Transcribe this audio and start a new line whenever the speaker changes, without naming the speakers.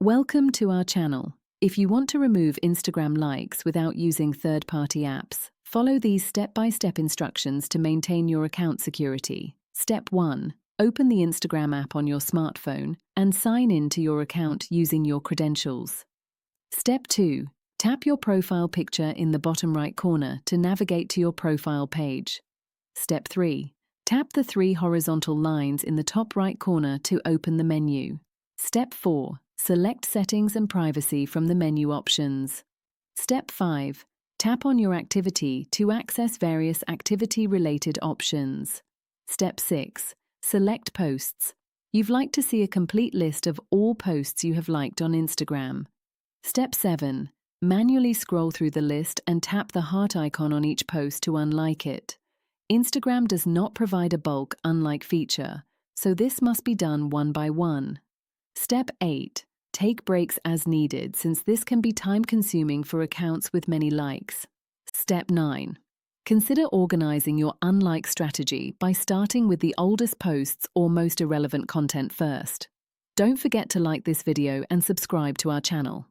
Welcome to our channel. If you want to remove Instagram likes without using third-party apps, follow these step-by-step instructions to maintain your account security. Step 1. Open the Instagram app on your smartphone and sign in to your account using your credentials. Step 2. Tap your profile picture in the bottom right corner to navigate to your profile page. Step 3. Tap the 3 horizontal lines in the top right corner to open the menu. Step 4. Select Settings and Privacy from the menu options. Step 5. Tap on your activity to access various activity-related options. Step 6. Select Posts. You'd like to see a complete list of all posts you have liked on Instagram. Step 7. Manually scroll through the list and tap the heart icon on each post to unlike it. Instagram does not provide a bulk unlike feature, so this must be done one by one. Step 8. Take breaks as needed, since this can be time-consuming for accounts with many likes. Step 9. Consider organizing your unlike strategy by starting with the oldest posts or most irrelevant content first. Don't forget to like this video and subscribe to our channel.